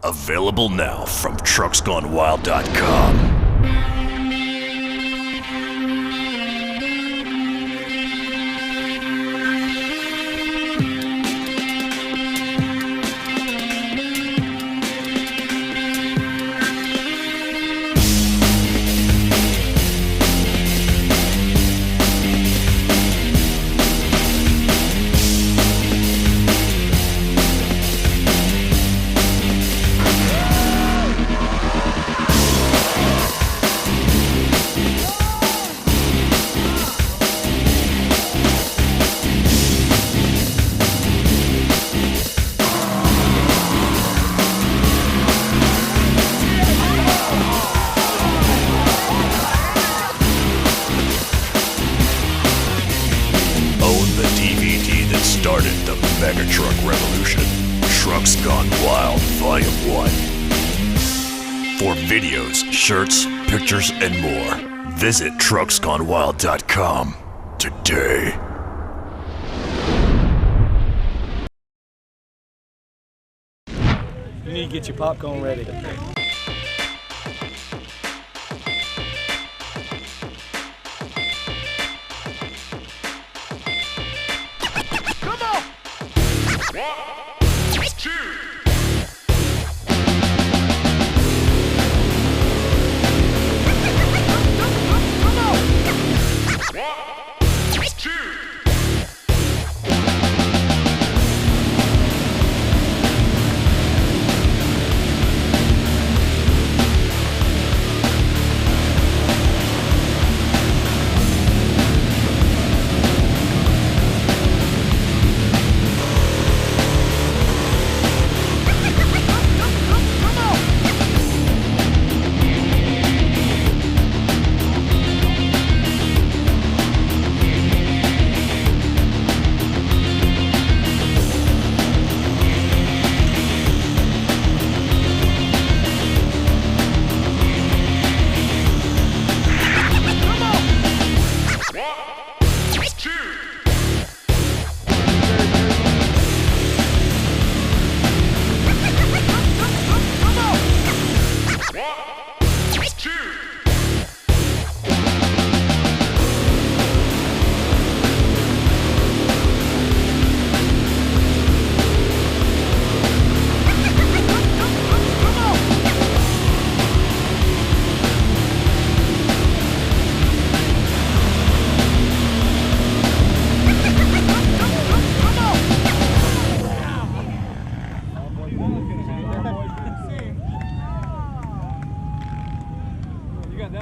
Available now from trucksgonewild.com. Started the Mega Truck Revolution. Trucks Gone Wild Volume 1. For videos, shirts, pictures, and more, visit trucksgonewild.com today. You need to get your popcorn ready.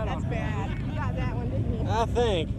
That's bad. You got that one, didn't you? I think.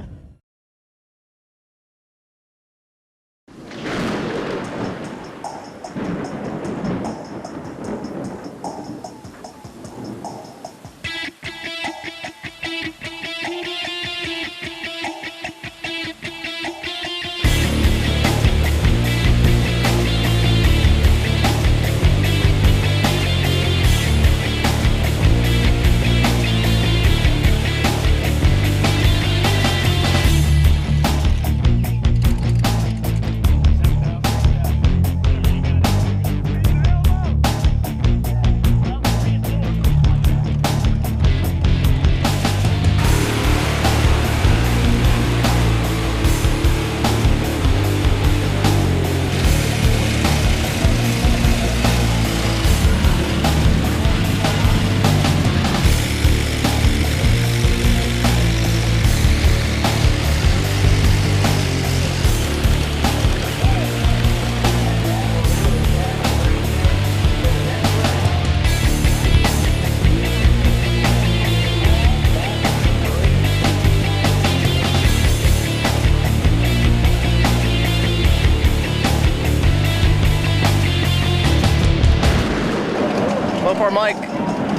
Our mic,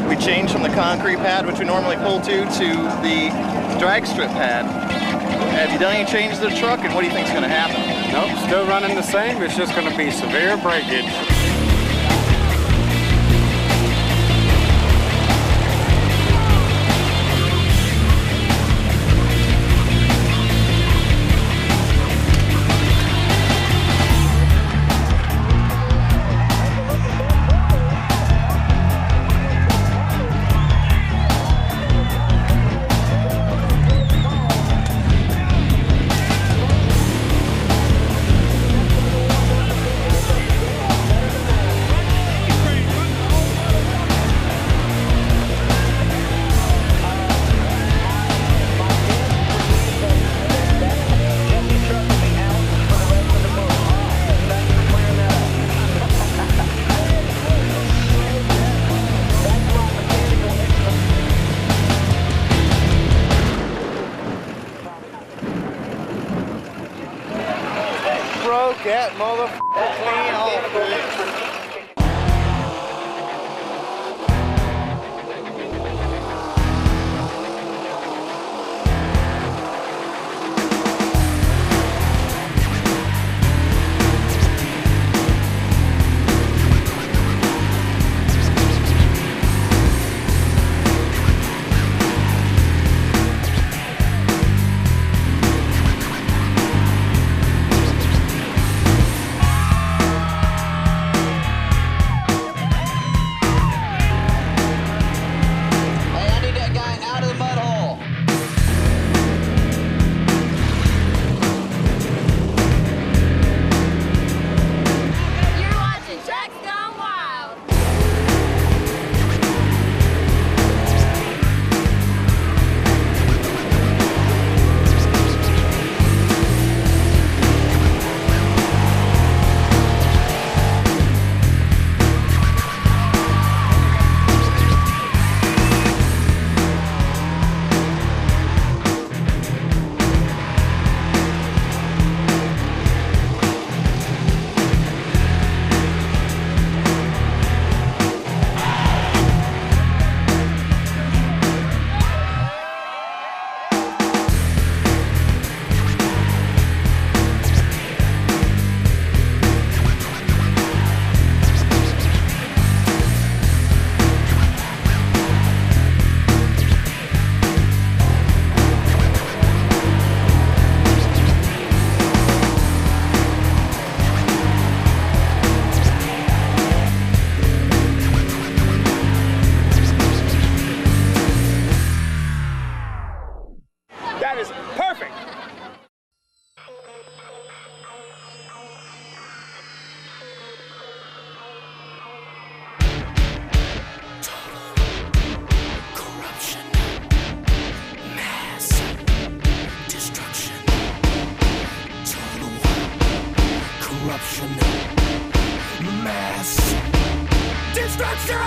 we changed from the concrete pad, which we normally pull to the drag strip pad. Have you done any changes to the truck, and what do you think is going to happen? Nope, still running the same. It's just going to be severe breakage. Get motherfucker clean off, dude. That is perfect. Corruption, mass destruction, total corruption, mass destruction.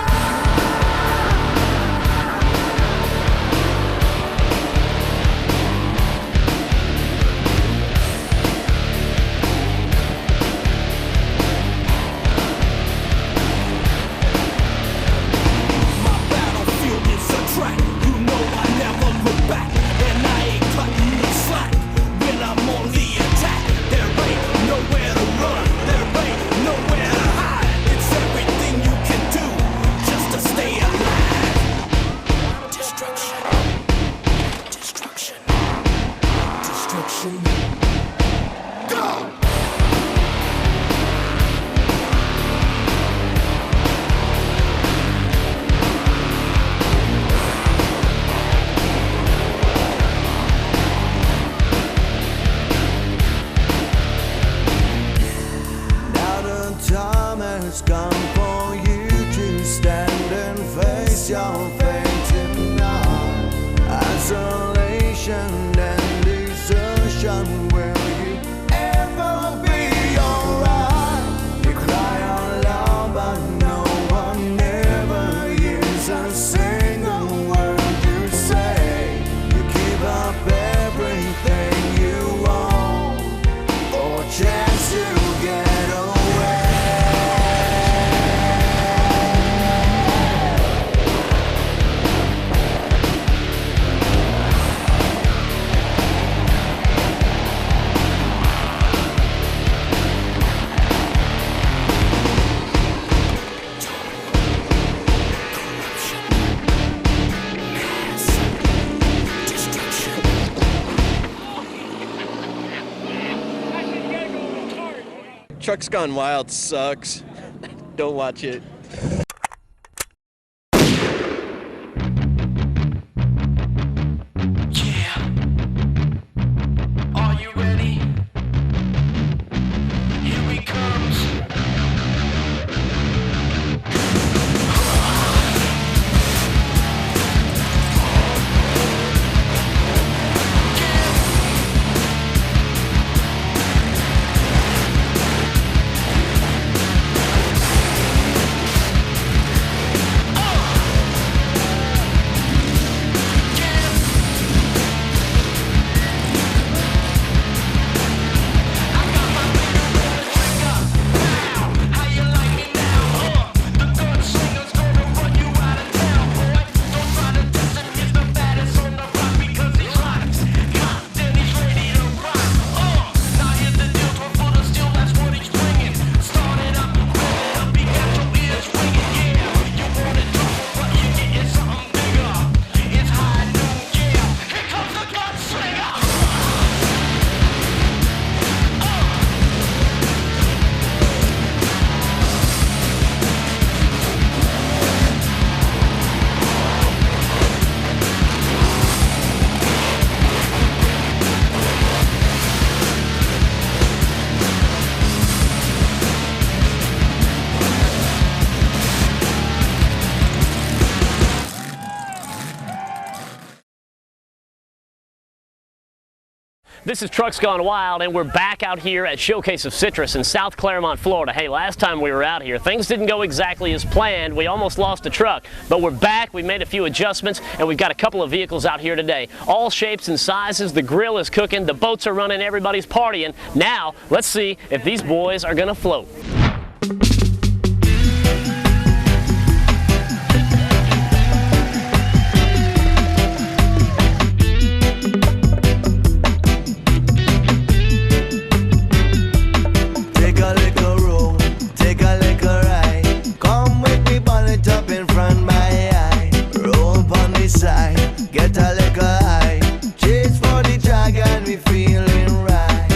It's gone for you to stand and face your fate tonight. Isolation and desertion, will you ever be alright? You cry out loud but no one ever hears a single word you say. You give up everything you own for a chance to get away. Trucks Gone Wild sucks. Don't watch it. Yeah. Are you ready? Here he comes. This is Trucks Gone Wild, and we're back out here at Showcase of Citrus in South Claremont, Florida. Hey, last time we were out here, things didn't go exactly as planned. We almost lost a truck, but we're back. We made a few adjustments, and we've got a couple of vehicles out here today. All shapes and sizes. The grill is cooking. The boats are running. Everybody's partying. Now, let's see if these boys are going to float. Get a little high, chase for the dragon, we feeling right.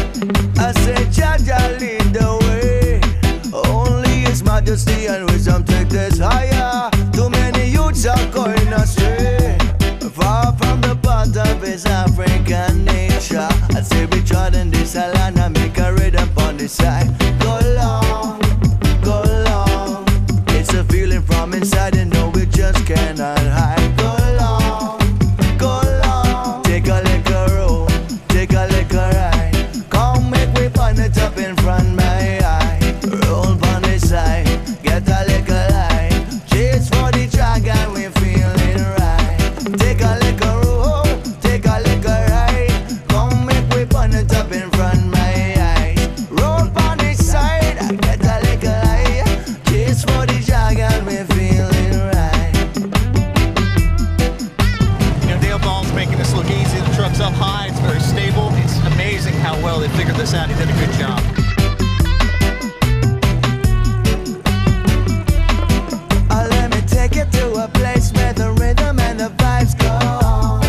I say, Jaja lead the way. Only His Majesty and wisdom take this higher. Too many youths are going astray, far from the path of His African nature. I say, we trodden this land and make a rhythm on the side. Go long, go long. It's a feeling from inside and no, we just cannot hide. They figured this out. He did a good job. Let me take you to a place where the rhythm and the vibes go on,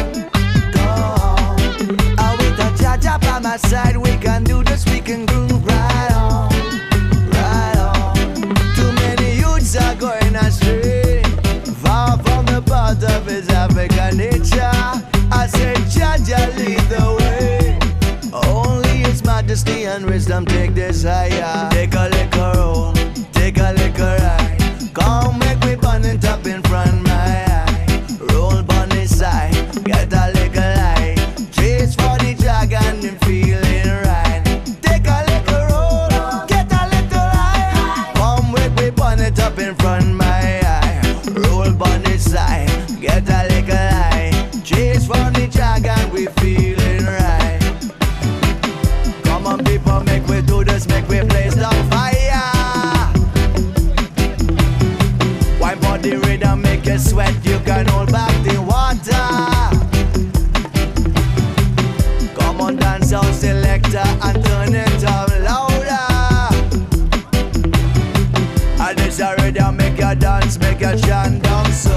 go on. With a Jaja by my side, we can do this, we can groove right on, right on. Too many youths are going astray, far from the path of His African nature. I say, Jaja lead the way. Majesty and wisdom take this higher. Take a little roll, take a little ride. Come make me burn it up in front my eye. Roll on the side, get a little light. Chase for the dragon and feeling right. Take a little roll, get a little light. Come make me burn it up in front my eye. Roll on the side, get a little light. Chase for the dragon, we feeling right. Come on people, make we do this, make we blaze the fire. Wine body rhythm, make you sweat, you can hold back the water. Come on dance out selector and turn it up louder. And this a rhythm, make you dance, make you chant down so.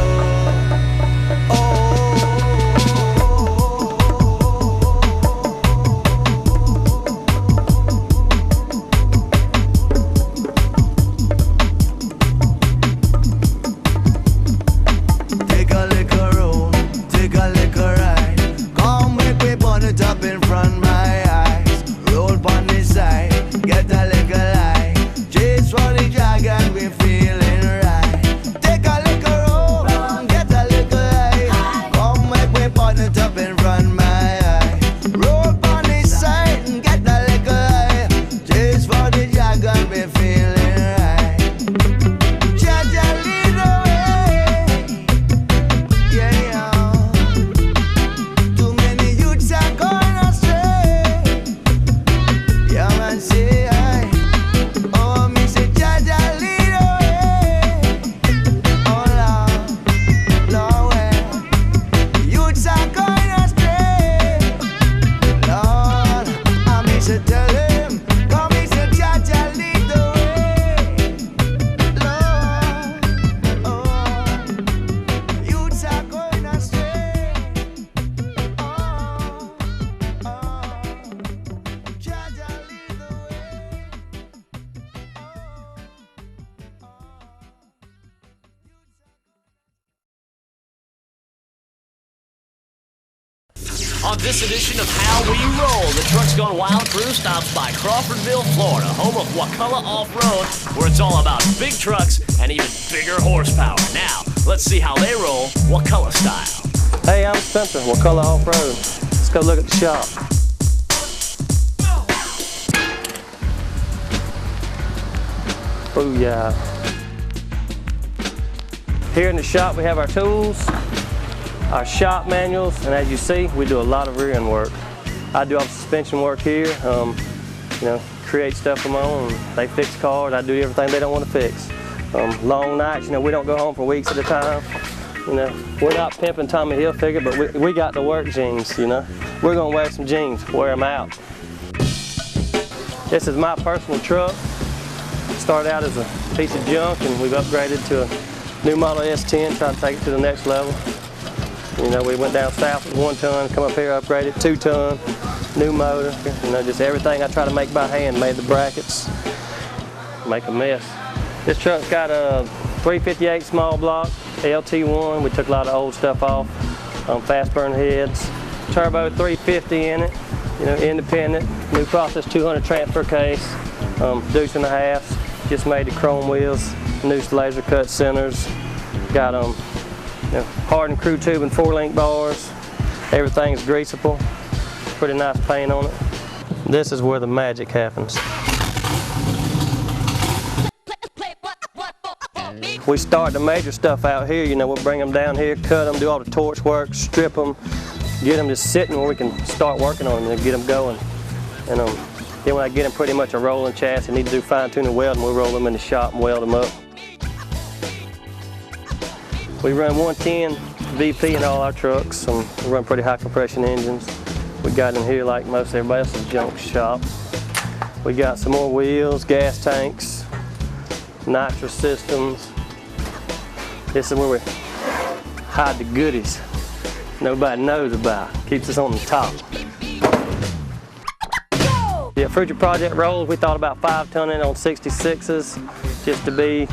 On this edition of How We Roll, the Trucks Gone Wild crew stops by Crawfordville, Florida, home of Wakulla Off-Road, where it's all about big trucks and even bigger horsepower. Now, let's see how they roll Wakulla style. Hey, I'm Spencer, Wakulla Off-Road. Let's go look at the shop. Booyah. Here in the shop we have our tools, our shop manuals, and as you see, we do a lot of rear end work. I do all the suspension work here, you know, create stuff of my own. They fix cars, I do everything they don't want to fix. Long nights, you know, we don't go home for weeks at a time. You know, we're not pimping Tommy Hilfiger, but we got the work jeans, you know. We're gonna wear some jeans, wear them out. This is my personal truck. Started out as a piece of junk and we've upgraded to a new model S10, trying to take it to the next level. You know, we went down south with 1 ton, come up here, upgraded 2 ton, new motor. You know, just everything I try to make by hand, made the brackets, make a mess. This truck's got a 358 small block, LT1. We took a lot of old stuff off, fast burn heads, turbo 350 in it, you know, independent, new process 200 transfer case, deuce and a half. Just made the chrome wheels, new laser cut centers, got you know, hardened crew tube and 4-link bars. Everything's greasable, pretty nice paint on it. This is where the magic happens. We start the major stuff out here, you know, we'll bring them down here, cut them, do all the torch work, strip them, get them just sitting where we can start working on them and get them going. And then when I get them pretty much a rolling chassis, need to do fine tuning welding, we'll roll them in the shop and weld them up. We run 110 VP in all our trucks, and we run pretty high compression engines. We got in here like most everybody else's junk shop. We got some more wheels, gas tanks, nitrous systems. This is where we hide the goodies nobody knows about. Keeps us on the top. Yeah, Fruitry Project rolls, we thought about 5 ton in on 66s just to be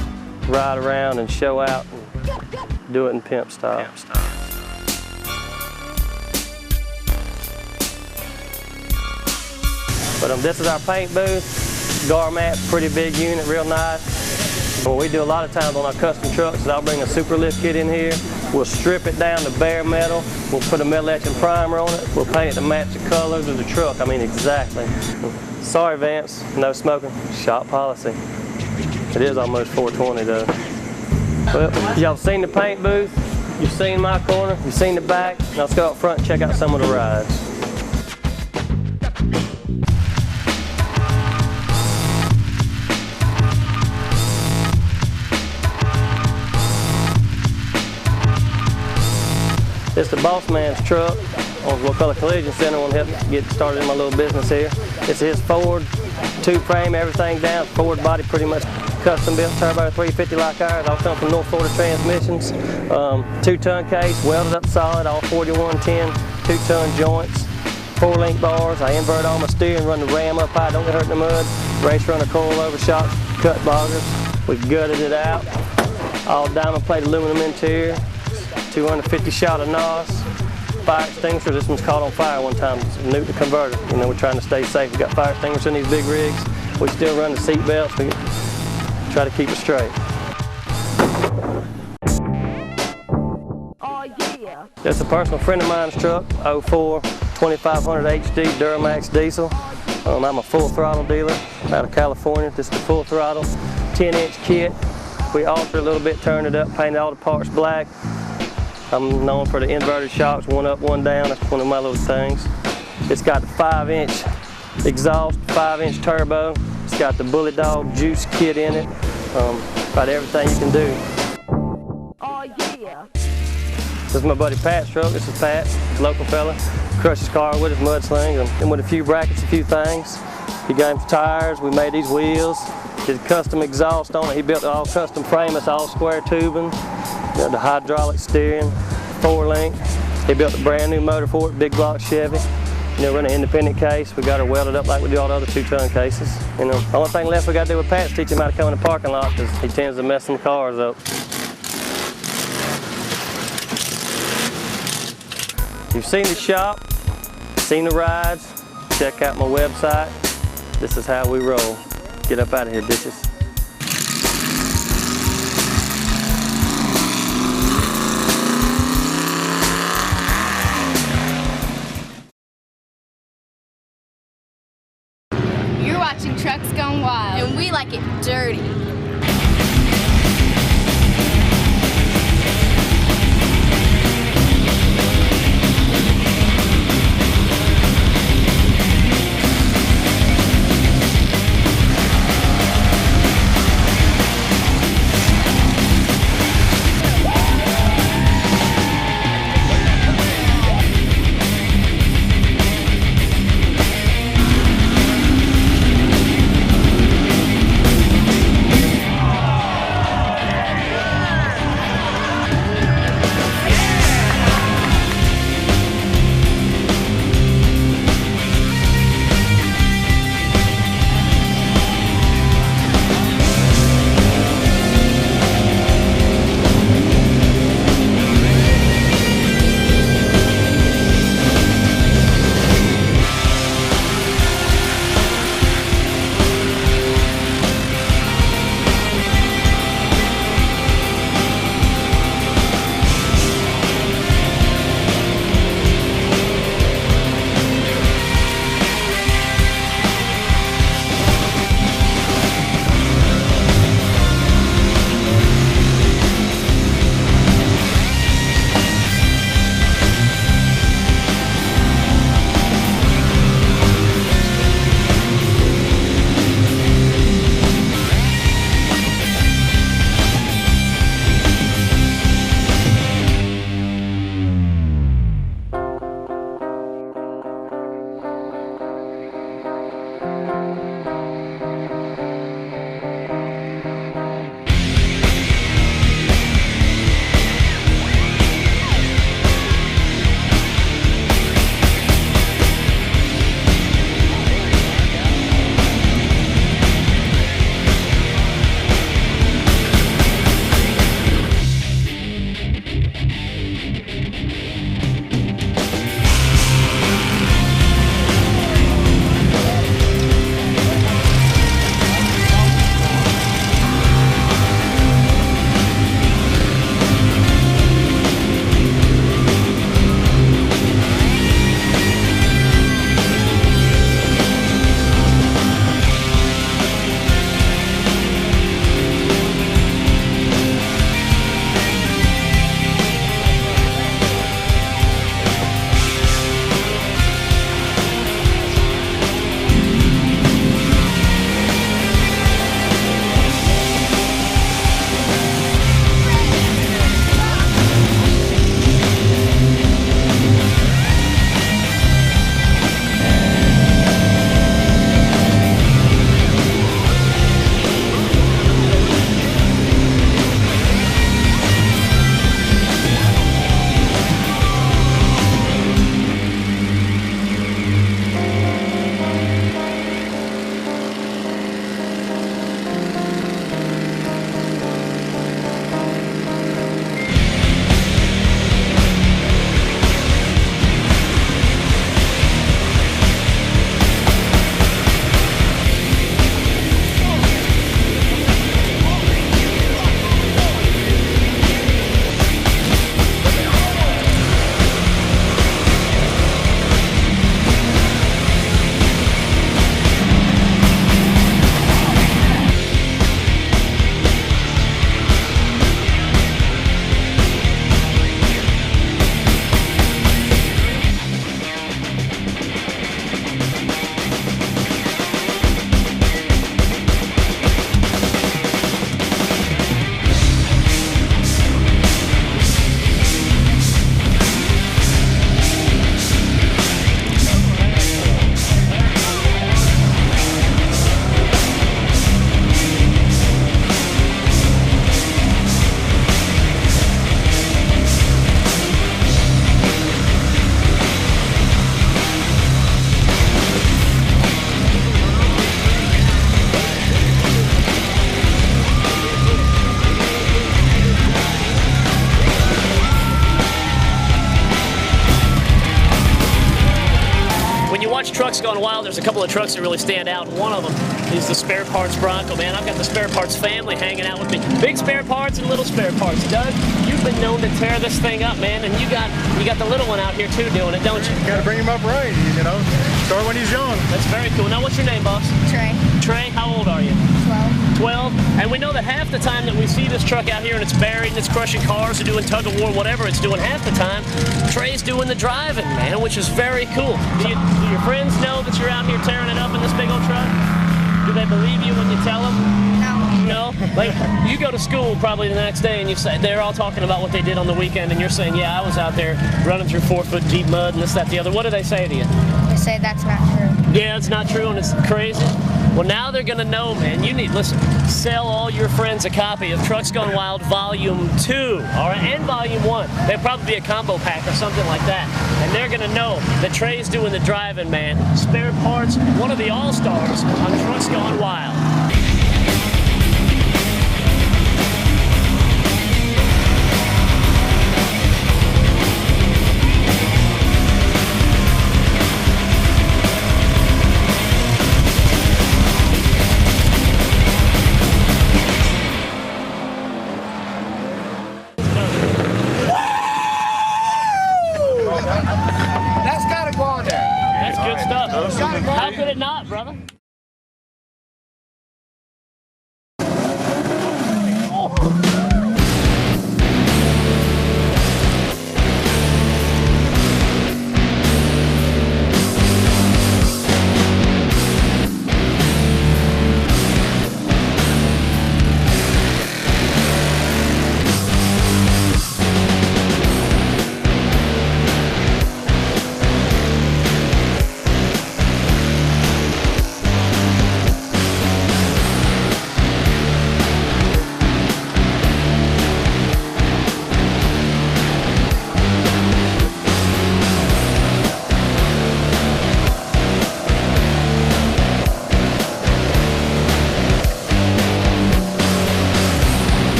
ride around and show out and do it in pimp style. But this is our paint booth. Garmat, pretty big unit, real nice. What we do a lot of times on our custom trucks is I'll bring a super lift kit in here. We'll strip it down to bare metal. We'll put a metal etching primer on it. We'll paint it to match the colors of the truck. I mean, exactly. Sorry, Vance, no smoking. Shop policy. It is almost 420 though. Well, y'all seen the paint booth. You've seen my corner. You've seen the back. Now let's go up front and check out some of the rides. It's the boss man's truck on Wakulla Collision Center. I want to help get started in my little business here. It's his Ford, 2-frame, everything down. Ford body, pretty much custom built, turbo 350 like ours. All come from North Florida Transmissions. 2-ton case, welded up solid, all 4110, 2-ton joints, 4-link bars. I invert all my steering, run the ram up high, don't get hurt in the mud. Race runner coil over shock, cut boggers. We've gutted it out. All diamond plate aluminum interior. 250 shot of NOS, fire extinguisher. This one's caught on fire one time. It's a Newton converter. You know, we're trying to stay safe. We've got fire extinguishers in these big rigs. We still run the seat belts. We try to keep it straight. Oh yeah. That's a personal friend of mine's truck, 04 2500 HD Duramax diesel. I'm a full throttle dealer out of California. This is the full throttle, 10-inch kit. We altered a little bit, turned it up, painted all the parts black. I'm known for the inverted shocks, 1 up, 1 down. That's one of my little things. It's got the 5-inch exhaust, 5-inch turbo. It's got the Bullet Dog juice kit in it. About everything you can do. Oh yeah. This is my buddy Pat's truck. This is Pat, local fella. Crushes car with his mudslings and with a few brackets, a few things. He got him some tires. We made these wheels. His custom exhaust on it. He built it all custom frame. It's all square tubing. The hydraulic steering, 4-link. He built a brand new motor for it, big block Chevy. You know, run an independent case. We got her welded up like we do all the other 2-ton cases. You know, the only thing left we got to do with Pat is teach him how to come in the parking lot because he tends to mess some cars up. You've seen the shop, seen the rides. Check out my website. This is how we roll. Get up out of here, bitches. You're watching Trucks Gone Wild, and we like it dirty. watch Trucks Gone Wild, there's a couple of trucks that really stand out. One of them is the Spare Parts Bronco, man. I've got the Spare Parts family hanging out with me. Big spare parts and little spare parts. Doug, you've been known to tear this thing up, man, and you got the little one out here too doing it, don't you? Got to bring him up right, you know. Start when he's young. That's very cool. Now, what's your name, boss? Trey. Trey, how old are you? 12. 12. And we know that half the time that we see this truck out here and it's buried and it's crushing cars or doing tug of war, whatever it's doing, half the time Trey's doing the driving, man, which is very cool. Do your friends know that you're out here tearing it up in this big old truck? Do they believe you when you tell them? No. Like, you go to school probably the next day and you say, they're all talking about what they did on the weekend and you're saying, yeah, I was out there running through 4-foot deep mud and this, that, the other. What do they say to you? They say that's not true. Yeah, it's not true and it's crazy. Well, now they're going to know, man. Listen, sell all your friends a copy of Trucks Gone Wild Volume 2, all right, and Volume 1. They'll probably be a combo pack or something like that. And they're going to know that Trey's doing the driving, man. Spare Parts, one of the all-stars on Trucks Gone Wild. That's got to go on there. That's good stuff. How could it not, brother?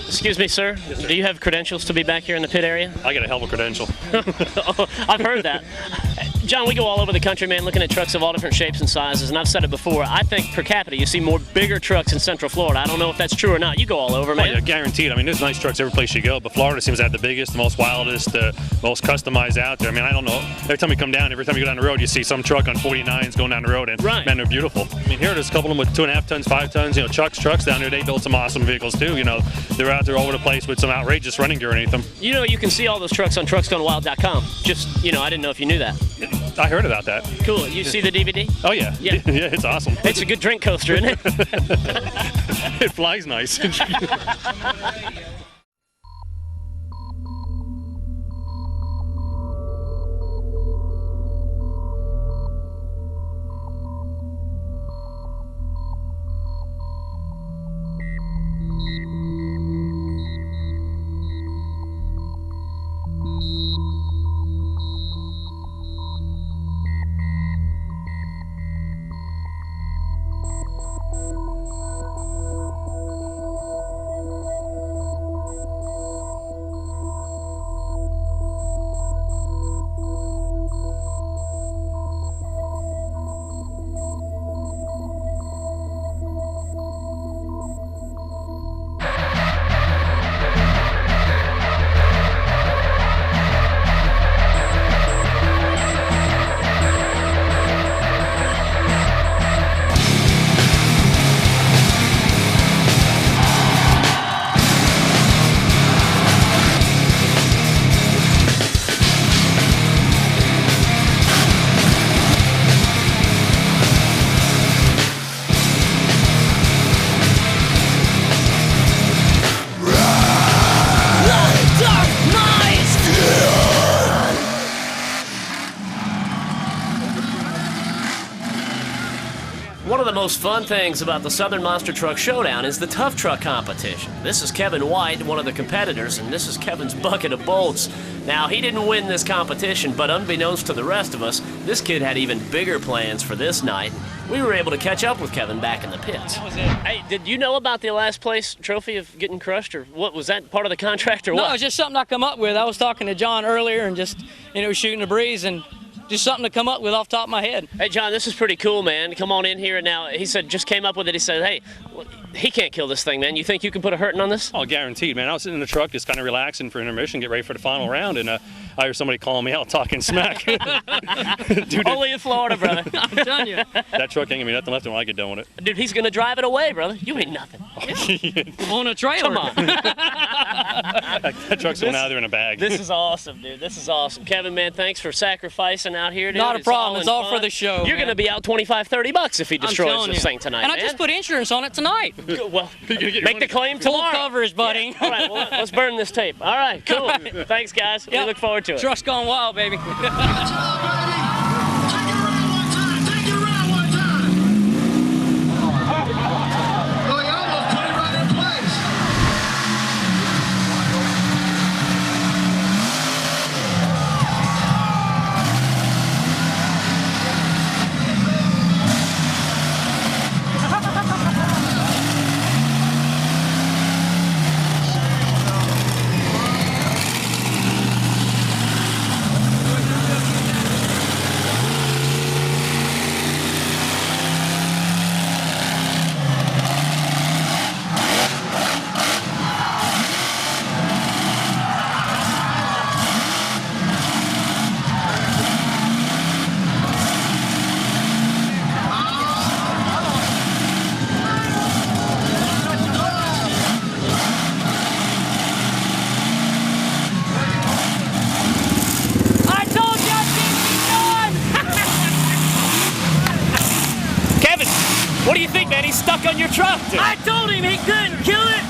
Excuse me, sir. Do you have credentials to be back here in the pit area? I got a hell of a credential. I've heard that. John, we go all over the country, man, looking at trucks of all different shapes and sizes, and I've said it before, I think per capita you see more bigger trucks in Central Florida. I don't know if that's true or not. You go all over, man. Oh, yeah, guaranteed. I mean, there's nice trucks every place you go, but Florida seems to have the biggest, the most wildest, the most customized out there. I mean, I don't know. Every time we come down, every time you go down the road, you see some truck on 49s going down the road, and man, they're beautiful. I mean, here there's a couple of them with 2.5 tons, 5 tons, you know, trucks down there. They build some awesome vehicles too. You know, they're out there all over the place with some outrageous running gear underneath them. You know, you can see all those trucks on trucksgonewild.com. Just, you know, I didn't know if you knew that. I heard about that. Cool. You see the DVD? Oh, yeah. Yeah. Yeah, it's awesome. It's a good drink coaster, isn't it? It flies nice. One of the most fun things about the Southern Monster Truck Showdown is the Tough Truck competition. This is Kevin White, one of the competitors, and this is Kevin's bucket of bolts. Now, he didn't win this competition, but unbeknownst to the rest of us, this kid had even bigger plans for this night. We were able to catch up with Kevin back in the pits. That was it. Hey, did you know about the last place trophy of getting crushed, or what? Was that part of the contract, or what? No, it's just something I come up with. I was talking to John earlier and just, shooting the breeze and just something to come up with off the top of my head. Hey, John, this is pretty cool, man. Come on in here. And now, he said, just came up with it. He said, hey, he can't kill this thing, man. You think you can put a hurting on this? Oh, guaranteed, man. I was sitting in the truck just kind of relaxing for intermission, get ready for the final round, and I heard somebody calling me out talking smack. Dude, only in Florida, brother. I'm telling you. That truck ain't gonna be nothing left when I get done with it. Dude, he's going to drive it away, brother. You ain't nothing. On a trailer. Come on. That truck's going out there in a bag. This is awesome, dude. This is awesome. Kevin, man, thanks for sacrificing out here, dude. Not a problem. It's all fun. for the show. You're going to be out $25-30 if he destroys this thing tonight, And man. I just put insurance on it tonight. Well, make the claim Full tomorrow. coverage, buddy. Yeah. All right, well, let's burn this tape. All right, cool. Thanks, guys. We look forward to it. Truck's gone wild, baby. What do you think, man? He's stuck on your truck, dude. I told him he couldn't kill it.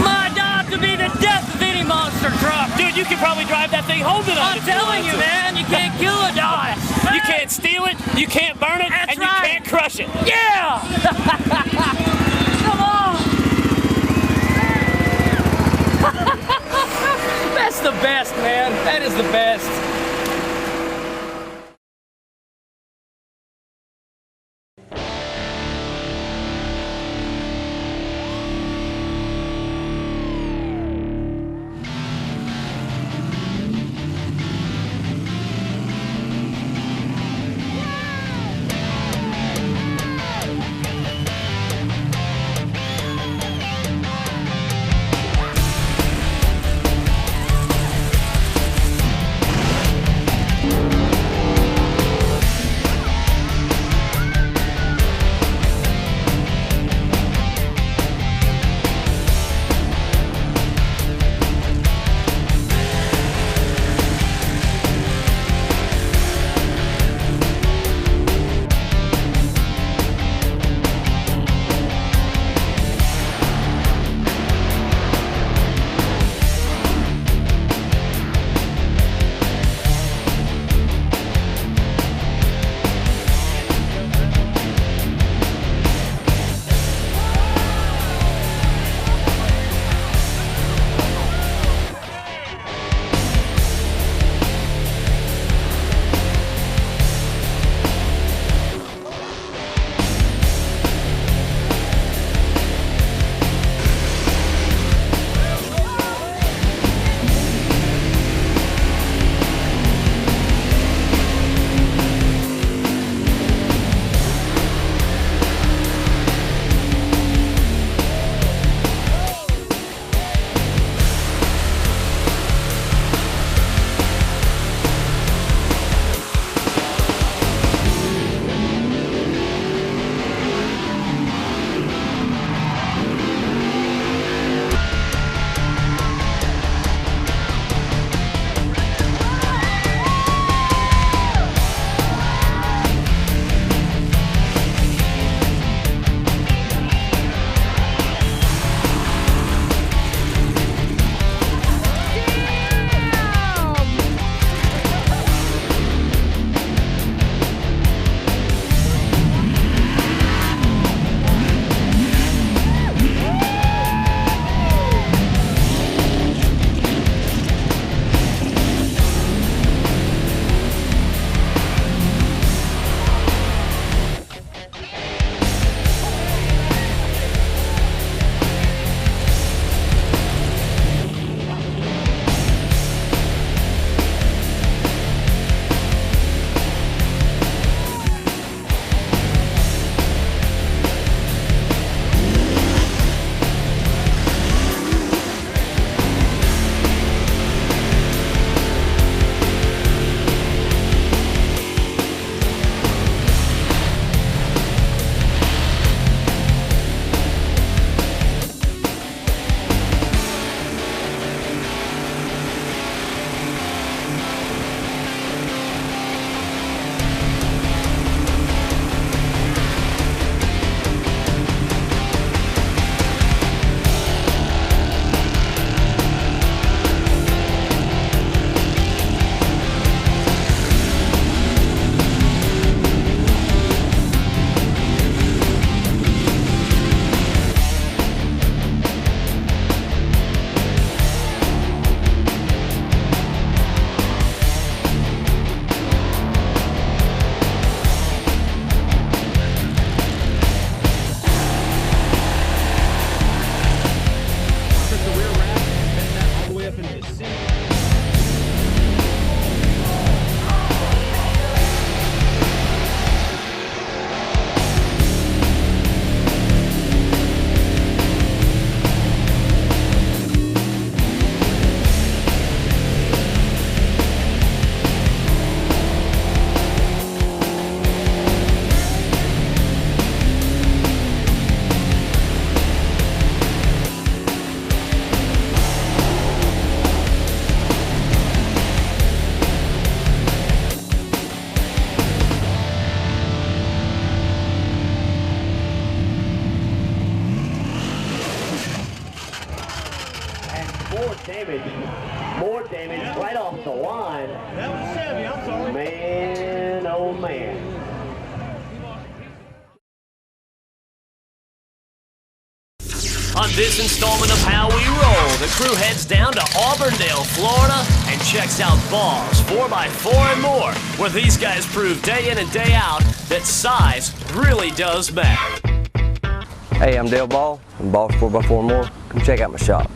My job to be the death of any monster truck. Dude, you could probably drive that thing holding on. I'm telling you, man, you can't kill a dog. You can't steal it, you can't burn it, That's and right. you can't crush it. Yeah! Come on! That's the best, man. That is the best. damage. More damage right off the line. That was Chevy, I'm sorry. Man, oh man. On this installment of How We Roll, the crew heads down to Auburndale, Florida, and checks out Ball's 4x4 and more, where these guys prove day in and day out that size really does matter. Hey, I'm Dale Ball from Ball's 4x4 and more. Come check out my shop.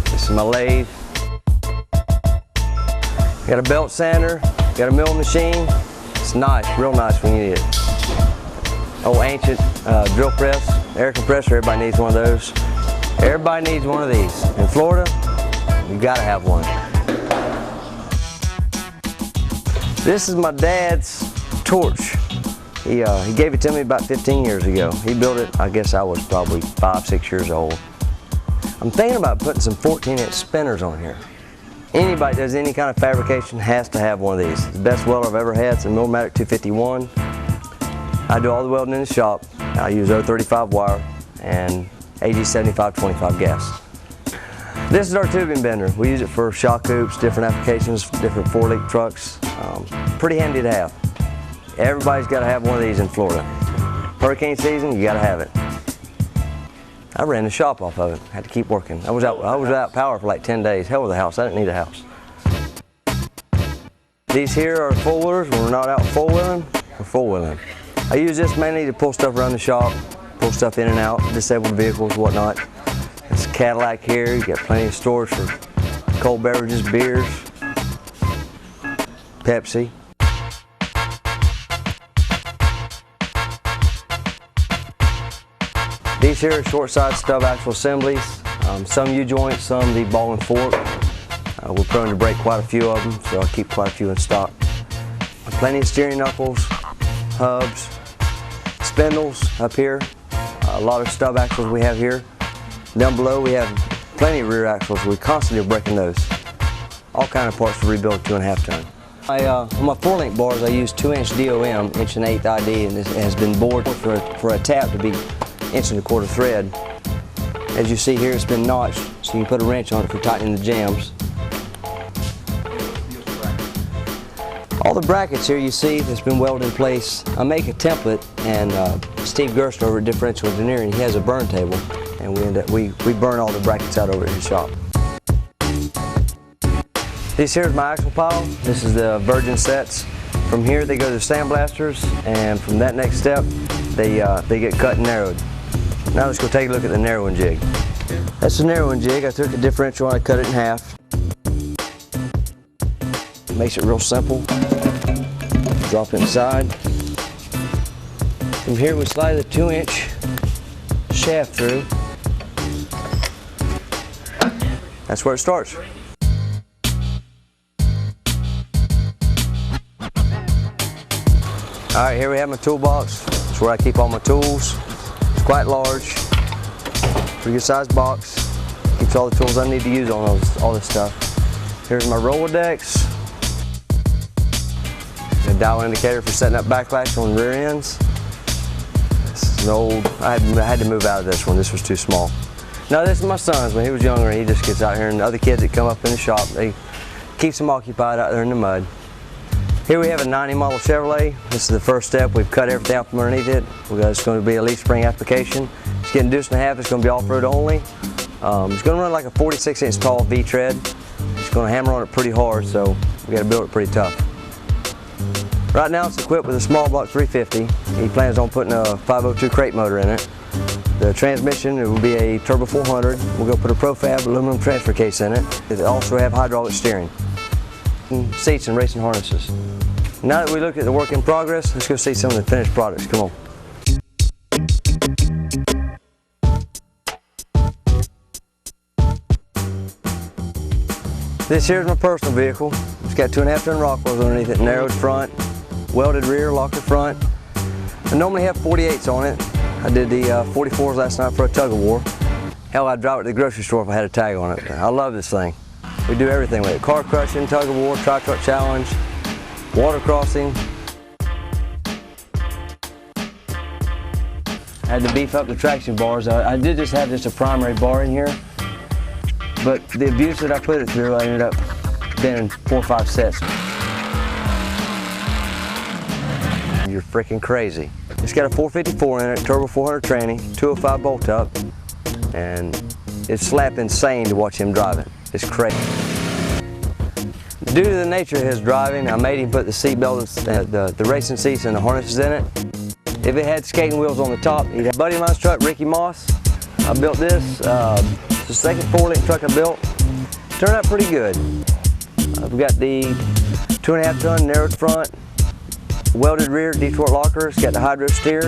This is my lathe. Got a belt sander, got a milling machine. It's nice, real nice when you need it. Old ancient drill press, air compressor, everybody needs one of those. Everybody needs one of these. In Florida, you gotta have one. This is my dad's torch. He gave it to me about 15 years ago. He built it, I guess I was probably 5, 6 years old. I'm thinking about putting some 14-inch spinners on here. Anybody that does any kind of fabrication has to have one of these. It's the best welder I've ever had. It's a Millmatic 251. I do all the welding in the shop. I use 035 wire and AG 7525 gas. This is our tubing bender. We use it for shock hoops, different applications, different 4-leak trucks. Pretty handy to have. Everybody's got to have one of these in Florida. Hurricane season, you got to have it. I ran the shop off of it. Had to keep working. I was without power for like 10 days. Hell with a house. I didn't need a house. These here are four-wheelers. When we're not out four-wheeling, we're four-wheeling. I use this mainly to pull stuff around the shop, pull stuff in and out, disabled vehicles, whatnot. It's a Cadillac here. You got plenty of storage for cold beverages, beers, Pepsi. These here are short side stub axle assemblies, some U-joints, some the ball and fork. We're prone to break quite a few of them, so I keep quite a few in stock. Plenty of steering knuckles, hubs, spindles up here, a lot of stub axles we have here. Down below we have plenty of rear axles. We constantly are breaking those. All kind of parts to rebuild a 2.5 ton. On my 4-link bars I use 2-inch DOM, 1/8 ID, and it has been bored for a tap to be 1 1/4 thread. As you see here, it's been notched, so you can put a wrench on it for tightening the jambs. All the brackets here you see that's been welded in place, I make a template, and Steve Gerst over at Differential Engineering, he has a burn table, and we burn all the brackets out over at his shop. This here is my axle pile. This is the virgin sets. From here they go to the sandblasters, and from that next step they get cut and narrowed. Now let's go take a look at the narrowing jig. That's the narrowing jig. I took the differential and I cut it in half. Makes it real simple. Drop it inside. From here we slide the 2-inch shaft through. That's where it starts. All right, here we have my toolbox. It's where I keep all my tools. It's quite large, pretty good sized box. Keeps all the tools I need to use on all this stuff. Here's my Rolodex. A dial indicator for setting up backlash on rear ends. This is an old, I had to move out of this one. This was too small. Now this is my son's. When he was younger, he just gets out here, and the other kids that come up in the shop, they keeps them occupied out there in the mud. Here we have a 90 model Chevrolet. This is the first step. We've cut everything out from underneath it. It's going to be a leaf spring application. It's getting deuce and a half. It's going to be off-road only. It's going to run like a 46-inch tall V-tread. It's going to hammer on it pretty hard, so we got to build it pretty tough. Right now it's equipped with a small block 350. He plans on putting a 502 crate motor in it. The transmission, it will be a Turbo 400. We're going to put a Profab aluminum transfer case in it. It also have hydraulic steering, seats and racing harnesses. Now that we look at the work in progress, let's go see some of the finished products. Come on. This here is my personal vehicle. It's got 2.5 ton Rockwells underneath it, narrowed front, welded rear, locker front. I normally have 48s on it. I did the 44s last night for a tug of war. Hell, I'd drive it to the grocery store if I had a tag on it. I love this thing. We do everything with it. Car crushing, tug of war, tri-truck challenge, water crossing. I had to beef up the traction bars. I did just have just a primary bar in here, but the abuse that I put it through, I ended up bending 4 or 5 sets. You're freaking crazy. It's got a 454 in it, turbo 400 tranny, 205 bolt up, and it's slap insane to watch him drive it. It's crazy. Due to the nature of his driving, I made him put the seat belts, the racing seats and the harnesses in it. If it had skating wheels on the top, he'd have Buddy of mine's truck, Ricky Moss. I built this. It's the second 4-link truck I built. Turned out pretty good. I've got the 2.5 ton narrowed front, welded rear, Detroit lockers, got the hydro steer.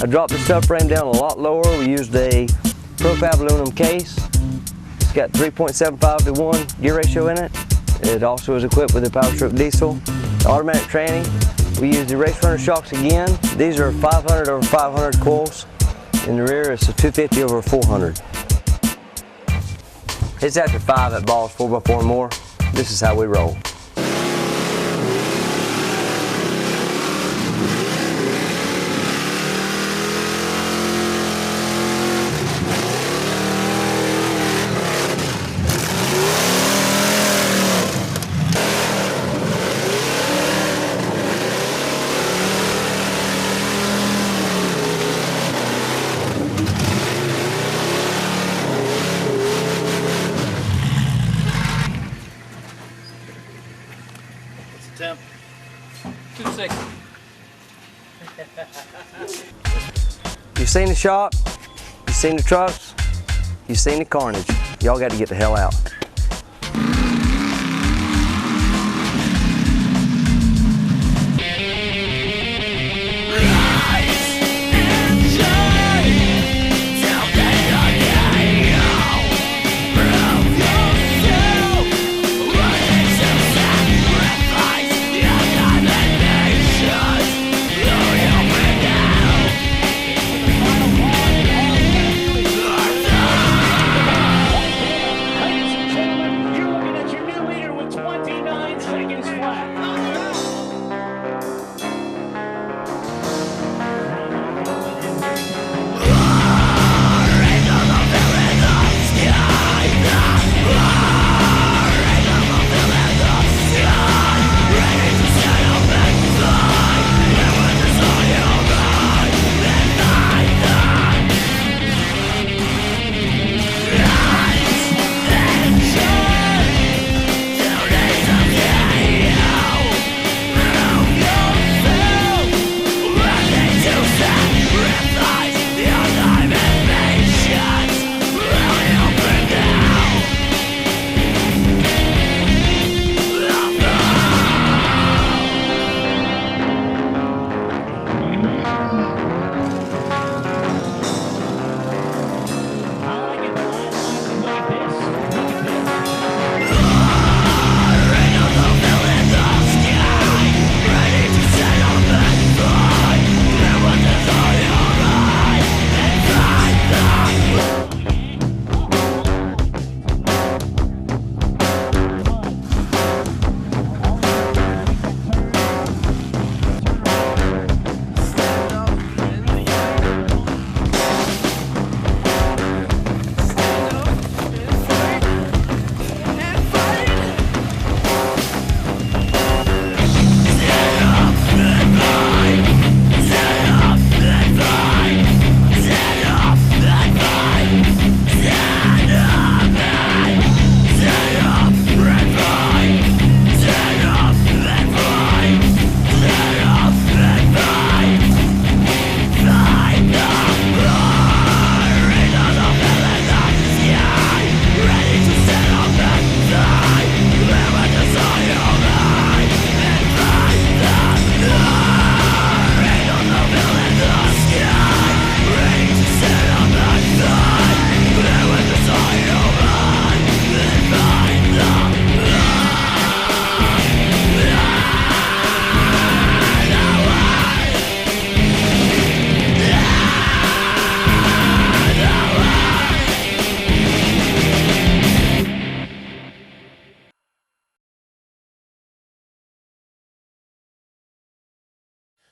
I dropped the subframe down a lot lower. We used a Profab aluminum case. It's got 3.75 to 1 gear ratio in it. It also is equipped with a Power Stroke diesel. The automatic tranny. We used the Race Runner shocks again. These are 500 over 500 coils. In the rear, it's a 250 over 400. It's after 5 at balls, 4x4 and more. This is how we roll. Temp. 260. You've seen the shop, you've seen the trucks, you've seen the carnage. Y'all got to get the hell out.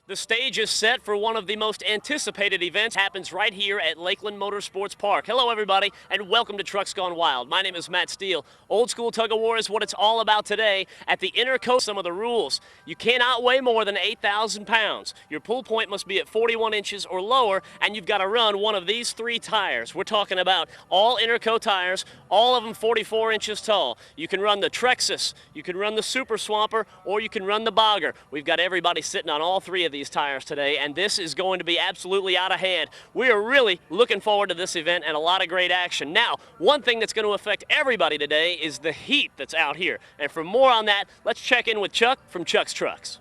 The stage is set for one of the most anticipated events. Happens right here at Lakeland Motorsports Park. Hello, everybody, and welcome to Trucks Gone Wild. My name is Matt Steele. Old school tug-of-war is what it's all about today. At the Intercoast, some of the rules. You cannot weigh more than 8,000 pounds. Your pull point must be at 41 inches or lower, and you've got to run one of these 3 tires. We're talking about all Interco tires, all of them 44 inches tall. You can run the Trexus, you can run the Super Swamper, or you can run the Bogger. We've got everybody sitting on all 3 of these tires today, and this is going to be absolutely out of hand. We are really looking forward to this event and a lot of great action. Now, one thing that's going to affect everybody today is the heat that's out here. And for more on that, let's check in with Chuck from Chuck's Trucks.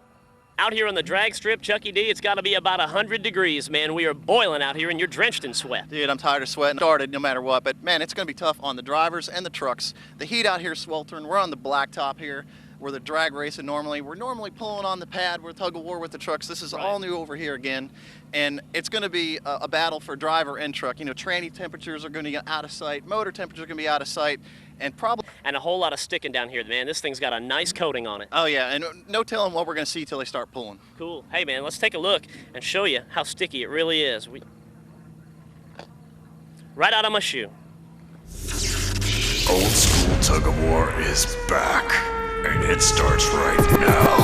Out here on the drag strip, Chucky D, it's got to be about 100 degrees, man. We are boiling out here, and you're drenched in sweat. Dude, I'm tired of sweating. Started no matter what, but man, it's going to be tough on the drivers and the trucks. The heat out here is sweltering. We're on the blacktop here. We're the drag racing normally. We're normally pulling on the pad. We're tug of war with the trucks. This is all new over here again. And it's going to be a battle for driver and truck. You know, tranny temperatures are going to get out of sight. Motor temperatures are going to be out of sight. And probably... And a whole lot of sticking down here, man. This thing's got a nice coating on it. Oh, yeah. And no telling what we're going to see till they start pulling. Cool. Hey, man, let's take a look and show you how sticky it really is. Right out of my shoe. Old school tug-of-war is back. And it starts right now.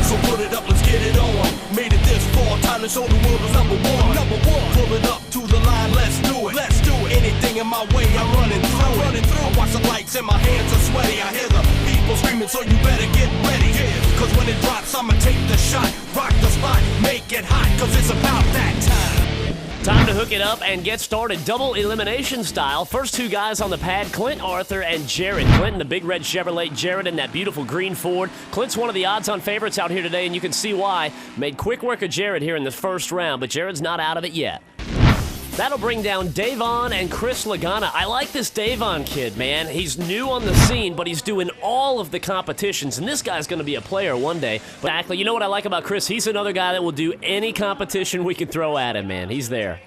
So put it up, let's get it on. Made it this far, time to show the world is number one. Number one. Pull it up to the line, let's do it. Let's do it. Anything in my way, I'm running through. I watch the lights and my hands are sweaty. I hear the people screaming, so you better get ready. Cause when it drops, I'ma take the shot. Rock the spot, make it hot, cause it's about that time. Time to hook it up and get started double elimination style. First 2 guys on the pad, Clint Arthur and Jared. Clint in the big red Chevrolet, Jared in that beautiful green Ford. Clint's one of the odds-on favorites out here today, and you can see why. Made quick work of Jared here in the first round, but Jared's not out of it yet. That'll bring down Davon and Chris Lagana. I like this Davon kid, man. He's new on the scene, but he's doing all of the competitions, and this guy's going to be a player one day. But actually, you know what I like about Chris? He's another guy that will do any competition we can throw at him, man. He's there.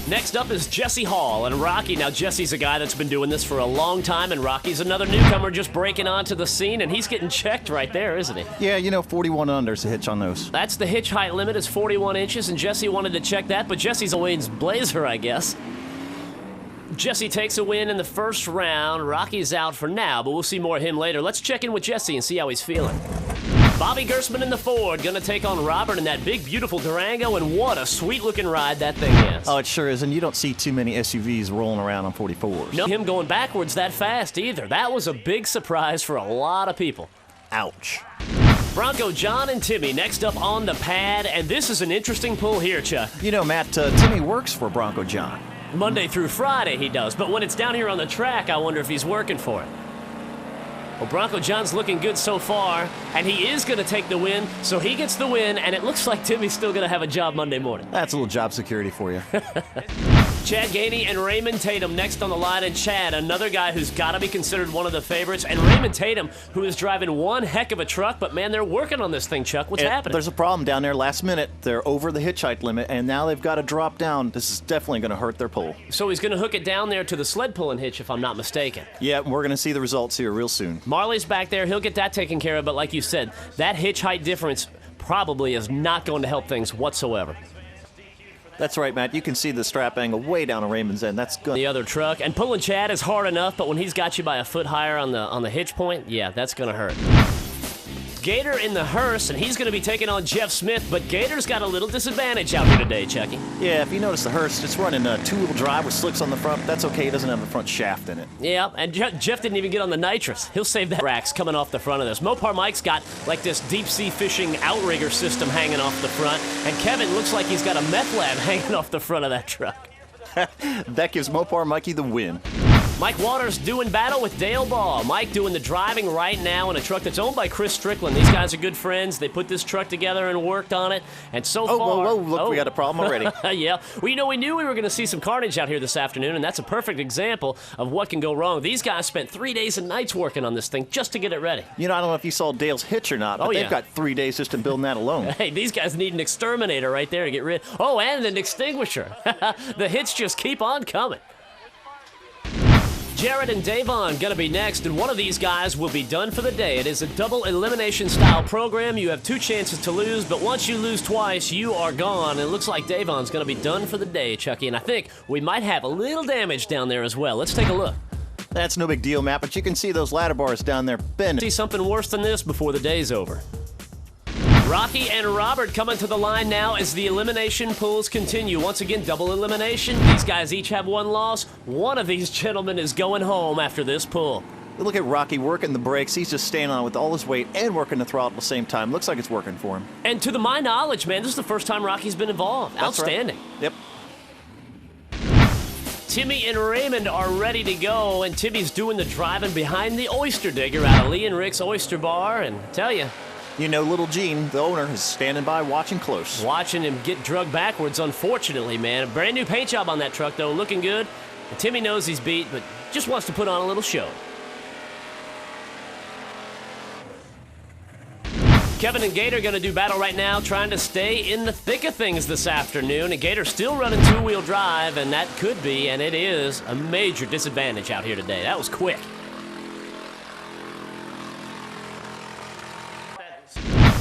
Next up is Jesse Hall and Rocky. Now, Jesse's a guy that's been doing this for a long time, and Rocky's another newcomer just breaking onto the scene, and he's getting checked right there, isn't he? Yeah, you know, 41 under's the hitch on those. That's the hitch height limit is 41 inches, and Jesse wanted to check that, but Jesse's a Wayne's Blazer, I guess. Jesse takes a win in the first round. Rocky's out for now, but we'll see more of him later. Let's check in with Jesse and see how he's feeling. Bobby Gersman in the Ford, gonna take on Robert in that big, beautiful Durango, and what a sweet-looking ride that thing is. Oh, it sure is, and you don't see too many SUVs rolling around on 44s. No, him going backwards that fast either. That was a big surprise for a lot of people. Ouch. Bronco John and Timmy next up on the pad, and this is an interesting pull here, Chuck. You know, Matt, Timmy works for Bronco John. Monday through Friday he does, but when it's down here on the track, I wonder if he's working for it. Well, Bronco John's looking good so far, and he is going to take the win, so he gets the win, and it looks like Timmy's still going to have a job Monday morning. That's a little job security for you. Chad Gainey and Raymond Tatum next on the line, and Chad, another guy who's got to be considered one of the favorites, and Raymond Tatum, who is driving one heck of a truck, but man, they're working on this thing, Chuck. What's happening? There's a problem down there last minute. They're over the hitch height limit, and now they've got to drop down. This is definitely going to hurt their pull. So he's going to hook it down there to the sled pulling hitch, if I'm not mistaken. Yeah, we're going to see the results here real soon. Marley's back there. He'll get that taken care of, but like you said, that hitch height difference probably is not going to help things whatsoever. That's right, Matt. You can see the strap angle way down on Raymond's end. That's good. The other truck, and pulling Chad is hard enough, but when he's got you by a foot higher on the hitch point, yeah, that's going to hurt. Gator in the hearse, and he's going to be taking on Jeff Smith, but Gator's got a little disadvantage out here today, Chucky. Yeah, if you notice the hearse, it's running a two-wheel drive with slicks on the front. That's okay. It doesn't have the front shaft in it. Yeah, and Jeff didn't even get on the nitrous. He'll save that racks coming off the front of this. Mopar Mike's got like this deep-sea fishing outrigger system hanging off the front, and Kevin looks like he's got a meth lab hanging off the front of that truck. That gives Mopar Mikey the win. Mike Waters doing battle with Dale Ball. Mike doing the driving right now in a truck that's owned by Chris Strickland. These guys are good friends. They put this truck together and worked on it. And so far... Whoa, look, we got a problem already. Yeah. Well, you know, we knew we were going to see some carnage out here this afternoon, and that's a perfect example of what can go wrong. These guys spent 3 days and nights working on this thing just to get it ready. You know, I don't know if you saw Dale's hitch or not, but they've got 3 days just in building that alone. Hey, these guys need an exterminator right there to get rid... Oh, and an extinguisher. The hits just keep on coming. Jared and Davon going to be next, and one of these guys will be done for the day. It is a double elimination style program. You have 2 chances to lose, but once you lose twice, you are gone. It looks like Davon's going to be done for the day, Chucky, and I think we might have a little damage down there as well. Let's take a look. That's no big deal, Matt, but you can see those ladder bars down there bending. See something worse than this before the day's over. Rocky and Robert coming to the line now as the elimination pools continue. Once again, double elimination. These guys each have 1 loss. One of these gentlemen is going home after this pull. Look at Rocky working the brakes. He's just staying on with all his weight and working the throttle at the same time. Looks like it's working for him. And to my knowledge, man, this is the first time Rocky's been involved. That's outstanding. Right. Yep. Timmy and Raymond are ready to go, and Timmy's doing the driving behind the oyster digger out of Lee and Rick's Oyster Bar, and tell you, you know, little Gene, the owner, is standing by watching close. Watching him get drugged backwards, unfortunately, man. A brand new paint job on that truck, though, looking good. And Timmy knows he's beat, but just wants to put on a little show. Kevin and Gator going to do battle right now, trying to stay in the thick of things this afternoon. And Gator still running 2-wheel drive, and that could be, and it is, a major disadvantage out here today. That was quick.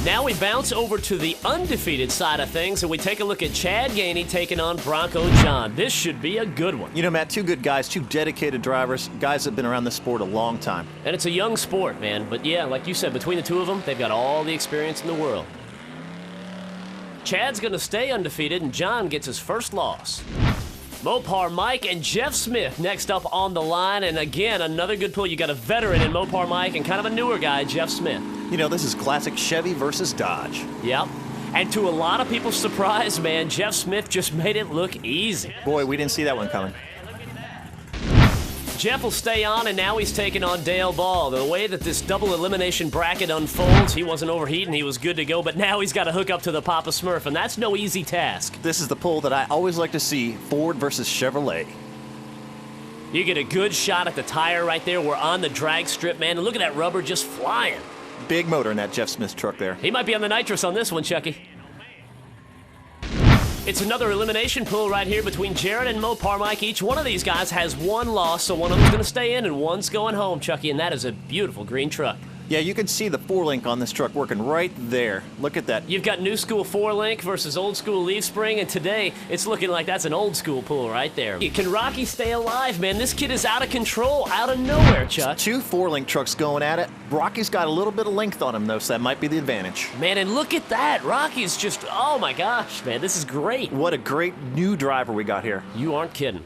Now we bounce over to the undefeated side of things, and we take a look at Chad Gainey taking on Bronco John. This should be a good one. You know, Matt, 2 good guys, 2 dedicated drivers, guys that have been around this sport a long time. And it's a young sport, man. But yeah, like you said, between the 2 of them, they've got all the experience in the world. Chad's going to stay undefeated, and John gets his first loss. Mopar Mike and Jeff Smith next up on the line, and again, another good pull. You got a veteran in Mopar Mike and kind of a newer guy, Jeff Smith. You know, this is classic Chevy versus Dodge. Yep. And to a lot of people's surprise, man, Jeff Smith just made it look easy. Boy, we didn't see that one coming. Jeff will stay on, and now he's taking on Dale Ball. The way that this double elimination bracket unfolds, he wasn't overheating, he was good to go, but now he's got to hook up to the Papa Smurf, and that's no easy task. This is the pull that I always like to see, Ford versus Chevrolet. You get a good shot at the tire right there. We're on the drag strip, man, and look at that rubber just flying. Big motor in that Jeff Smith truck there. He might be on the nitrous on this one, Chucky. It's another elimination pool right here between Jared and Mopar Mike. Each one of these guys has 1 loss, so one of them's going to stay in and one's going home, Chucky, and that is a beautiful green truck. Yeah, you can see the 4-link on this truck working right there. Look at that. You've got new school 4-link versus old school leaf spring, and today it's looking like that's an old school pool right there. Can Rocky stay alive, man? This kid is out of control, out of nowhere, Chuck. 2 4-link trucks going at it. Rocky's got a little bit of length on him, though, so that might be the advantage. Man, and look at that. Rocky's just, oh my gosh, man, this is great. What a great new driver we got here. You aren't kidding.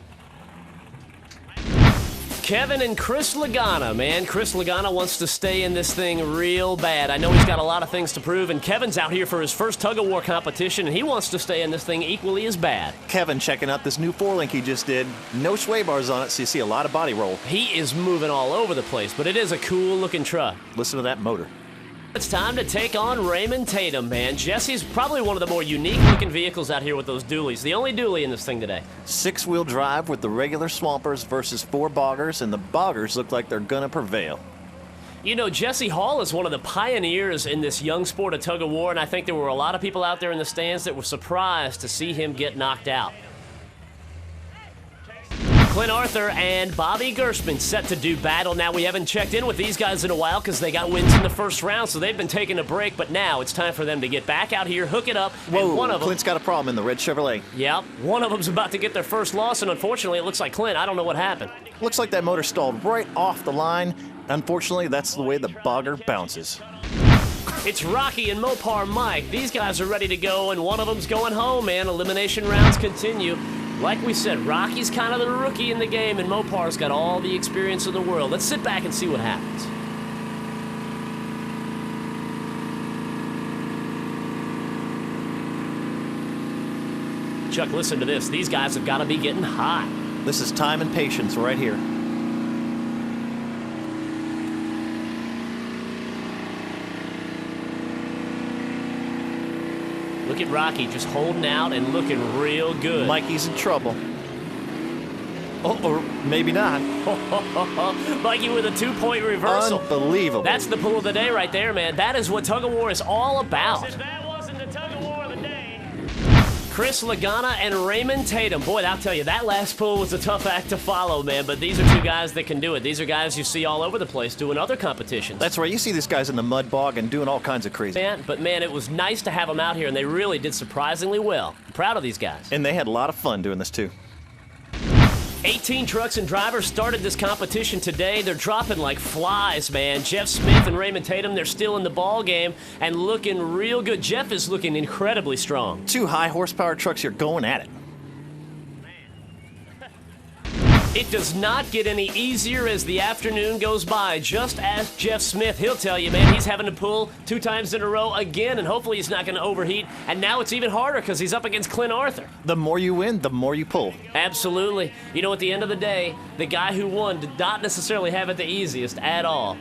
Kevin and Chris Lagana, man. Chris Lagana wants to stay in this thing real bad. I know he's got a lot of things to prove, and Kevin's out here for his first tug-of-war competition, and he wants to stay in this thing equally as bad. Kevin checking out this new 4-link he just did. No sway bars on it, so you see a lot of body roll. He is moving all over the place, but it is a cool-looking truck. Listen to that motor. It's time to take on Raymond Tatum, man. Jesse's probably one of the more unique-looking vehicles out here with those dualies. The only dually in this thing today. 6-wheel drive with the regular Swampers versus 4 boggers, and the boggers look like they're gonna prevail. You know, Jesse Hall is one of the pioneers in this young sport of tug-of-war, and I think there were a lot of people out there in the stands that were surprised to see him get knocked out. Clint Arthur and Bobby Gershman set to do battle. Now, we haven't checked in with these guys in a while because they got wins in the first round, so they've been taking a break, but now it's time for them to get back out here, hook it up. Whoa, and one of them, Clint's got a problem in the red Chevrolet. Yep, one of them's about to get their first loss, and unfortunately, it looks like Clint. I don't know what happened. Looks like that motor stalled right off the line. Unfortunately, that's the way the bogger bounces. It's Rocky and Mopar Mike. These guys are ready to go, and one of them's going home, man. Elimination rounds continue. Like we said, Rocky's kind of the rookie in the game, and Mopar's got all the experience in the world. Let's sit back and see what happens. Chuck, listen to this. These guys have got to be getting hot. This is time and patience right here. Look at Rocky just holding out and looking real good. Mikey's in trouble. Oh, or maybe not. Mikey with a 2-point reversal. Unbelievable. That's the pull of the day right there, man. That is what tug-of-war is all about. Chris Lagana and Raymond Tatum. Boy, I'll tell you, that last pull was a tough act to follow, man, but these are two guys that can do it. These are guys you see all over the place doing other competitions. That's right. You see these guys in the mud bog and doing all kinds of crazy. Man, it was nice to have them out here, and they really did surprisingly well. I'm proud of these guys. And they had a lot of fun doing this, too. 18 trucks and drivers started this competition today. They're dropping like flies, man. Jeff Smith and Raymond Tatum, they're still in the ball game and looking real good. Jeff is looking incredibly strong. 2 high horsepower trucks here going at it. It does not get any easier as the afternoon goes by. Just ask Jeff Smith. He'll tell you, man, he's having to pull 2 times in a row again, and hopefully he's not going to overheat. And now it's even harder because he's up against Clint Arthur. The more you win, the more you pull. Absolutely. You know, at the end of the day, the guy who won did not necessarily have it the easiest at all.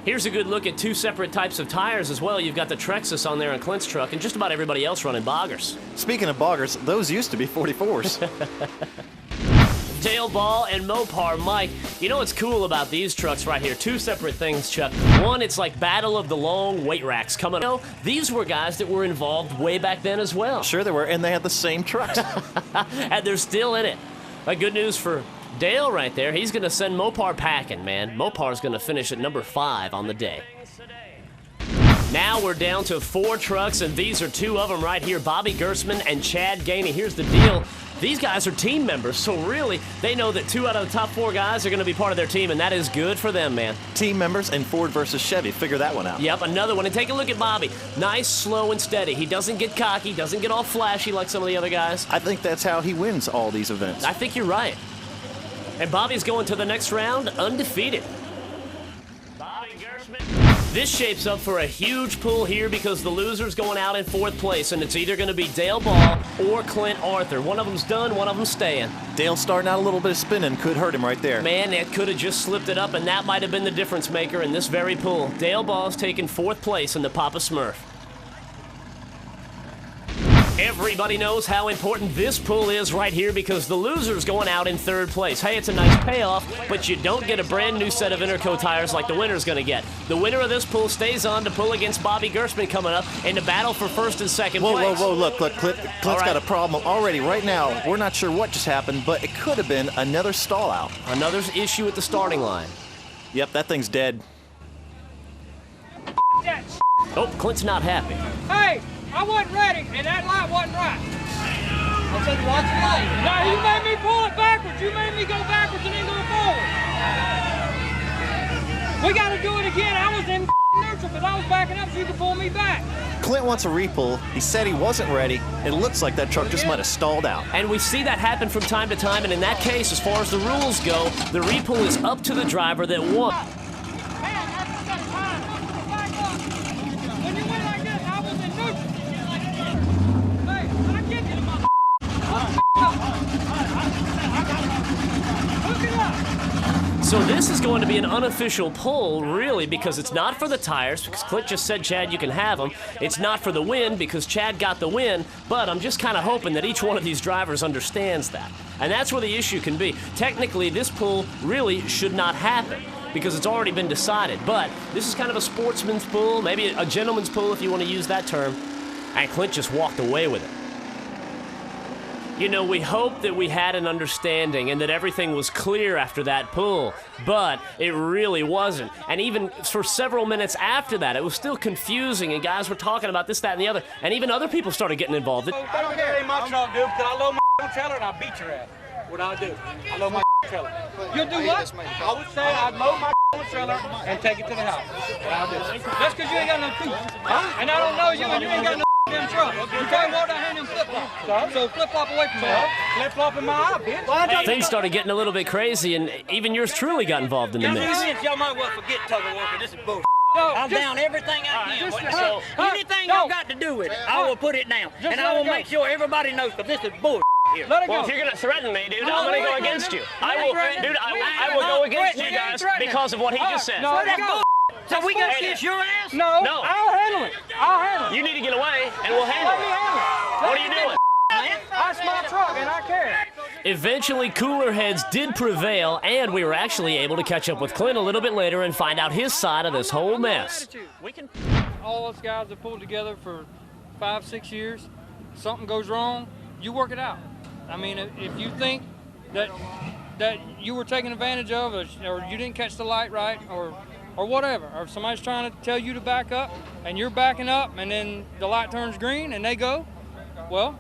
Here's a good look at 2 separate types of tires as well. You've got the Trexus on there in Clint's truck, and just about everybody else running boggers. Speaking of boggers, those used to be 44s. Dale Ball and Mopar Mike. You know what's cool about these trucks right here? 2 separate things, Chuck. One, it's like battle of the long weight racks coming up. These were guys that were involved way back then as well. Sure they were, and they had the same trucks. And they're still in it. But good news for Dale right there. He's going to send Mopar packing, man. Mopar's going to finish at number 5 on the day. Now we're down to 4 trucks, and these are 2 of them right here, Bobby Gersman and Chad Gainey. Here's the deal. These guys are team members, so really, they know that 2 out of the top 4 guys are going to be part of their team, and that is good for them, man. Team members and Ford versus Chevy. Figure that one out. Yep, another one. And take a look at Bobby. Nice, slow, and steady. He doesn't get cocky, doesn't get all flashy like some of the other guys. I think that's how he wins all these events. I think you're right. And Bobby's going to the next round undefeated. Bobby Gersman. This shapes up for a huge pull here because the loser's going out in 4th place, and it's either going to be Dale Ball or Clint Arthur. One of them's done, one of them's staying. Dale starting out a little bit of spinning could hurt him right there. Man, it could have just slipped it up, and that might have been the difference maker in this very pull. Dale Ball's taking 4th place in the Papa Smurf. Everybody knows how important this pull is right here because the loser's going out in 3rd place. Hey, it's a nice payoff, but you don't get a brand new set of Interco tires like the winner's going to get. The winner of this pull stays on to pull against Bobby Gersman coming up in the battle for 1st and 2nd place. Whoa, look, Clint's got a problem already. Right now, we're not sure what just happened, but it could have been another stall out. Another issue at the starting line. Yep, that thing's dead. Oh, Clint's not happy. Hey, I wasn't ready, and that light wasn't right. I said watch the light. No, you made me pull it backwards. You made me go backwards and then go forward. We got to do it again. I was in neutral because I was backing up so you could pull me back. Clint wants a repull. He said he wasn't ready. It looks like that truck just might have stalled out. And we see that happen from time to time, and in that case, as far as the rules go, the repull is up to the driver that won. So this is going to be an unofficial pull, really, because it's not for the tires, because Clint just said, Chad, you can have them. It's not for the win, because Chad got the win, but I'm just kind of hoping that each one of these drivers understands that. And that's where the issue can be. Technically, this pull really should not happen, because it's already been decided. But this is kind of a sportsman's pull, maybe a gentleman's pull if you want to use that term. And Clint just walked away with it. You know, we hoped that we had an understanding and that everything was clear after that pull, but it really wasn't. And even for several minutes after that, it was still confusing, and guys were talking about this, that, and the other, and even other people started getting involved. I don't care what my truck do, because I love my trailer and I beat your ass. What I do? I love my trailer. You'll do what? I would say I'd load my trailer and take it to the house. What I do? That's because you ain't got no coupe. Huh? And I don't know you, and you ain't got no damn truck. You can't walk down here and them flip-flop. So flip-flop away from me. Flip-flop in my eye, bitch. Things started getting a little bit crazy, and even yours truly got involved in the mix. Y'all might well forget tug of war, this is bullshit. I'm down everything I can. So anything y'all got to do with it, I will put it down. And I will make sure everybody knows, because this is bullshit. Well, if you're going to threaten me, dude, I'm going to go against you. I will go against you guys because of what he just said. No, so we got to kiss your ass? No, I'll handle it. I'll handle it. You need to get away, and we'll handle it. What are you doing? That's my truck, and I care. Eventually, cooler heads did prevail, and we were actually able to catch up with Clint a little bit later and find out his side of this whole mess. All us guys have pulled together for 5-6 years. something goes wrong, you work it out. I mean, if you think that you were taken advantage of, or you didn't catch the light right, or whatever, or if somebody's trying to tell you to back up and you're backing up and then the light turns green and they go, well,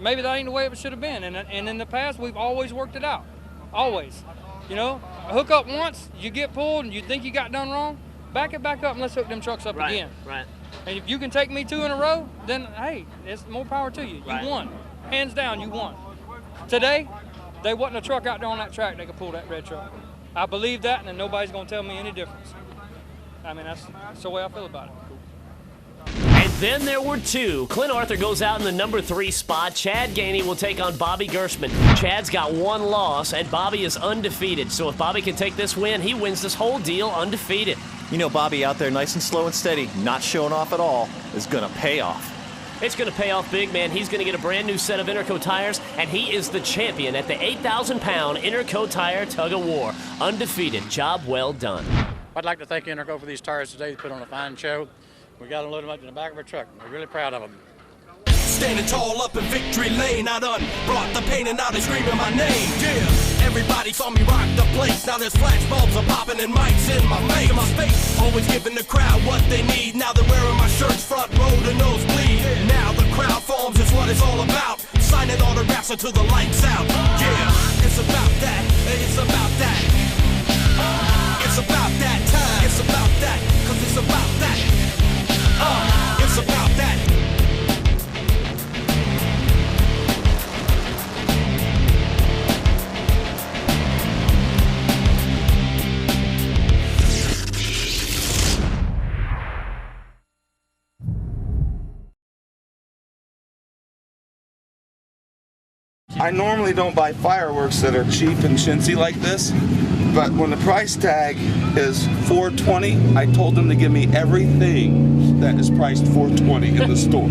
maybe that ain't the way it should have been. And in the past, we've always worked it out. Always. You know, hook up once, you get pulled and you think you got done wrong, back it back up and let's hook them trucks up again. Right. And if you can take me 2 in a row, then hey, it's more power to you. You won. Hands down, you won. Today, there wasn't a truck out there on that track that could pull that red truck. I believe that, and nobody's going to tell me any difference. I mean, that's the way I feel about it. And then there were 2. Clint Arthur goes out in the number 3 spot. Chad Gainey will take on Bobby Gershman. Chad's got 1 loss, and Bobby is undefeated. So if Bobby can take this win, he wins this whole deal undefeated. You know, Bobby out there nice and slow and steady, not showing off at all, is going to pay off. It's going to pay off big, man. He's going to get a brand new set of Interco tires, and he is the champion at the 8,000-pound Interco Tire Tug of War. Undefeated. Job well done. I'd like to thank Interco for these tires today. They put on a fine show. We got to load them up in the back of our truck. We're really proud of them. Standing tall up in victory lane, I done brought the pain and now they screaming my name. Yeah, everybody saw me rock the place. Now there's flash bulbs are popping and mics in my face. Always giving the crowd what they need. Now they're wearing my shirts front row to nosebleed. Now the crowd forms is what it's all about. Signing autographs until the lights out. Yeah, it's about that. It's about that. It's about that time. It's about that. 'Cause it's about that. It's about that. I normally don't buy fireworks that are cheap and chintzy like this, but when the price tag is $420, I told them to give me everything that is priced $420 in the store.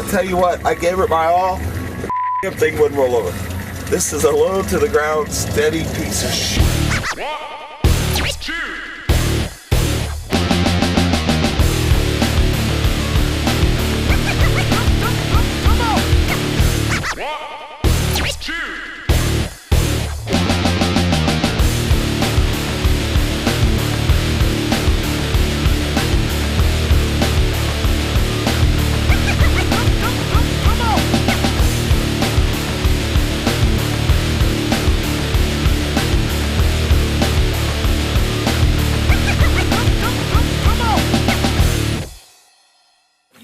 Tell you what, I gave it my all. The thing wouldn't roll over. This is a low to the ground, steady piece of shit. 1, 2.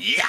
Yeah!